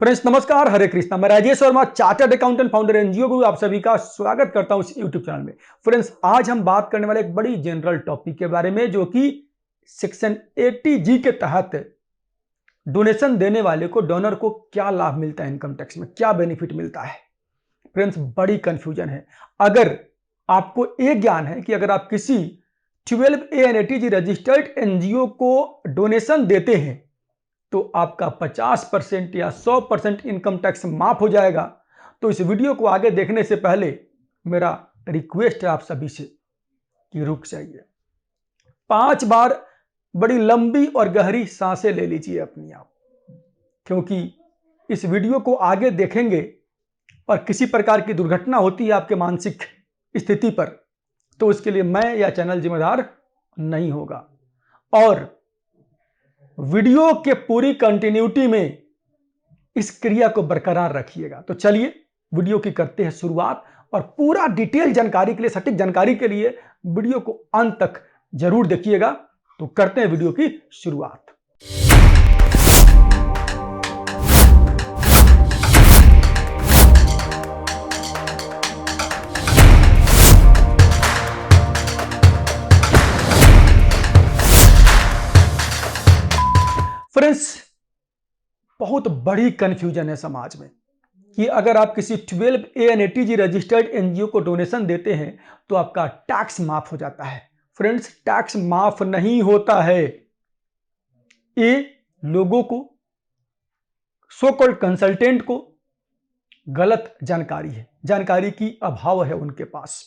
Friends नमस्कार, हरे कृष्णा। मैं Rajesh Verma, chartered accountant, founder NGO गुरु, आप सभी का स्वागत करता हूं इस यूट्यूब चैनल में। फ्रेंड्स आज हम बात करने वाले एक बड़ी जनरल टॉपिक के बारे में, जो कि सेक्शन 80G के तहत डोनेशन देने वाले को, डोनर को क्या लाभ मिलता है, इनकम टैक्स में क्या बेनिफिट मिलता है। फ्रेंड्स बड़ी कंफ्यूजन है। अगर आपको ये ज्ञान है कि अगर आप किसी 12A and 80G registered NGO को डोनेशन देते हैं तो आपका 50% या 100% इनकम टैक्स माफ हो जाएगा। तो इस वीडियो को आगे देखने से पहले मेरा रिक्वेस्ट है आप सभी से कि रुक जाइए, 5 बार बड़ी लंबी और गहरी सांसें ले लीजिए अपनी आप, क्योंकि इस वीडियो को आगे देखेंगे और किसी प्रकार की दुर्घटना होती है आपके मानसिक स्थिति पर, तो उसके लिए मैं या चैनल जिम्मेदार नहीं होगा। और वीडियो के पूरी कंटिन्यूटी में इस क्रिया को बरकरार रखिएगा। तो चलिए वीडियो की करते हैं शुरुआत, और पूरा डिटेल जानकारी के लिए, सटीक जानकारी के लिए वीडियो को अंत तक जरूर देखिएगा। तो करते हैं वीडियो की शुरुआत। फ्रेंड्स बहुत बड़ी कंफ्यूजन है समाज में कि अगर आप किसी 12A and 80G registered NGO को डोनेशन देते हैं तो आपका टैक्स माफ हो जाता है। फ्रेंड्स टैक्स माफ नहीं होता है। ये लोगों को, सो कॉल्ड कंसल्टेंट को गलत जानकारी है, जानकारी की अभाव है उनके पास।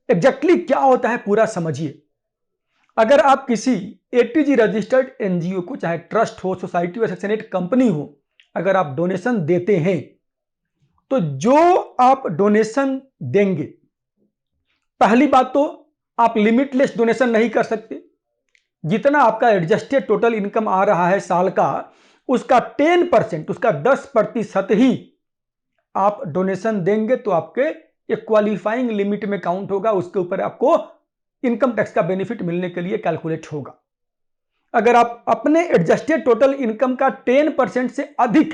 एग्जैक्टली क्या होता है पूरा समझिए। अगर आप किसी 80G रजिस्टर्ड एनजीओ को, चाहे ट्रस्ट हो, सोसाइटी हो, सेक्शन 8 कंपनी हो, अगर आप डोनेशन देते हैं तो जो आप डोनेशन देंगे, पहली बात तो आप लिमिटलेस डोनेशन नहीं कर सकते। जितना आपका एडजस्टेड टोटल इनकम आ रहा है साल का, उसका 10%, उसका 10% ही आप डोनेशन देंगे तो आपके एक क्वालिफाइंग लिमिट में काउंट होगा, उसके ऊपर आपको इनकम टैक्स का बेनिफिट मिलने के लिए कैलकुलेट होगा। अगर आप अपने एडजस्टेड टोटल इनकम का 10% से अधिक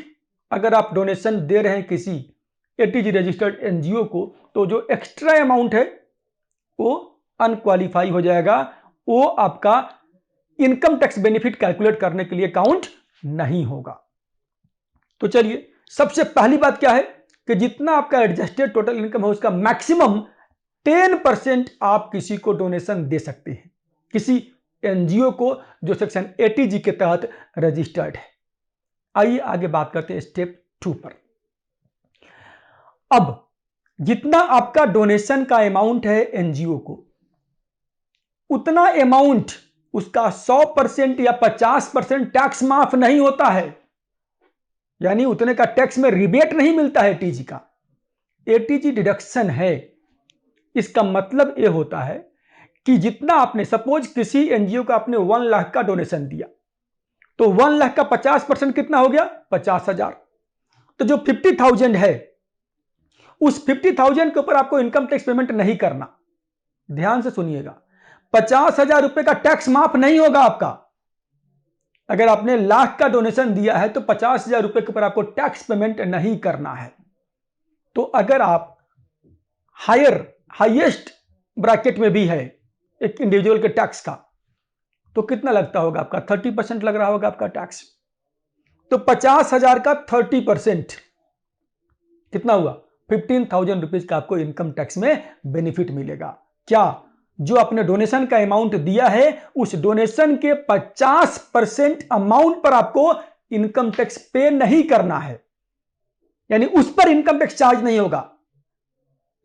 अगर आप डोनेशन दे रहे हैं किसी 80G रजिस्टर्ड एनजीओ को, तो जो एक्स्ट्रा अमाउंट है वो अनक्वालिफाई हो जाएगा, वो आपका इनकम टैक्स बेनिफिट कैलकुलेट करने के लिए काउंट नहीं होगा। तो चलिए सबसे पहली बात क्या है कि जितना आपका एडजस्टेड टोटल इनकम है उसका मैक्सिमम 10% आप किसी को डोनेशन दे सकते हैं, किसी एनजीओ को जो सेक्शन 80G के तहत रजिस्टर्ड है। आइए आगे बात करते हैं स्टेप 2 पर। अब जितना आपका डोनेशन का अमाउंट है एनजीओ को, उतना अमाउंट, उसका 100% या 50% टैक्स माफ नहीं होता है, यानी उतने का टैक्स में रिबेट नहीं मिलता है 80G का। 80G डिडक्शन है। इसका मतलब यह होता है कि जितना आपने, सपोज किसी एनजीओ को आपने 1 लाख का डोनेशन दिया, तो 1 लाख का 50% कितना हो गया? 50,000। तो जो 50,000 है, उस 50,000 के ऊपर आपको इनकम टैक्स पेमेंट नहीं करना। ध्यान से सुनिएगा, 50,000 रुपए का टैक्स माफ नहीं होगा आपका। अगर आपने लाख का डोनेशन दिया है तो 50,000 रुपए के ऊपर आपको टैक्स पेमेंट नहीं करना है। तो अगर आप हाईएस्ट ब्रैकेट में भी है एक इंडिविजुअल के टैक्स का, तो कितना लगता होगा आपका? 30% लग रहा होगा आपका टैक्स। तो 50,000 का 30% कितना हुआ? 15,000 रुपीज का आपको इनकम टैक्स में बेनिफिट मिलेगा। क्या? जो आपने डोनेशन का अमाउंट दिया है, उस डोनेशन के 50% अमाउंट पर आपको इनकम टैक्स पे नहीं करना है, यानी उस पर इनकम टैक्स चार्ज नहीं होगा।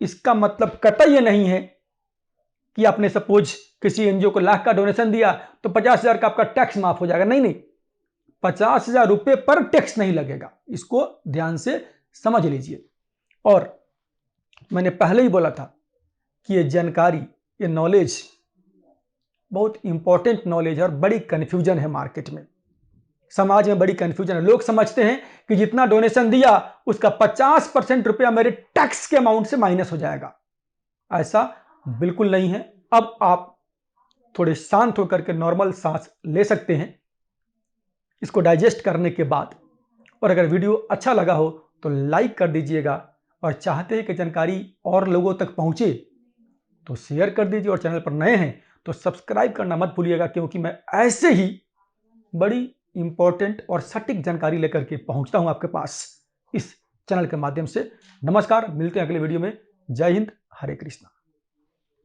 इसका मतलब कतई ये नहीं है कि आपने सपोज किसी एनजीओ को लाख का डोनेशन दिया तो 50,000 का आपका टैक्स माफ हो जाएगा। नहीं नहीं, 50,000 रुपए पर टैक्स नहीं लगेगा। इसको ध्यान से समझ लीजिए। और मैंने पहले ही बोला था कि ये जानकारी, ये नॉलेज बहुत इंपॉर्टेंट नॉलेज है, और बड़ी कंफ्यूजन है मार्केट में, समाज में बड़ी कंफ्यूजन है। लोग समझते हैं कि जितना डोनेशन दिया उसका 50% रुपया मेरे टैक्स के अमाउंट से माइनस हो जाएगा। ऐसा बिल्कुल नहीं है। अब आप थोड़े शांत होकर के नॉर्मल सांस ले सकते हैं। इसको डाइजेस्ट करने के बाद और अगर वीडियो अच्छा लगा हो तो लाइक कर दीजिएगा, और चाहते हैं कि जानकारी और लोगों तक पहुंचे तो शेयर कर दीजिए, और चैनल पर नए हैं तो सब्सक्राइब करना मत भूलिएगा, क्योंकि मैं ऐसे ही बड़ी इंपॉर्टेंट और सटीक जानकारी लेकर के पहुंचता हूं आपके पास इस चैनल के माध्यम से। नमस्कार, मिलते हैं अगले वीडियो में। जय हिंद, हरे कृष्णा।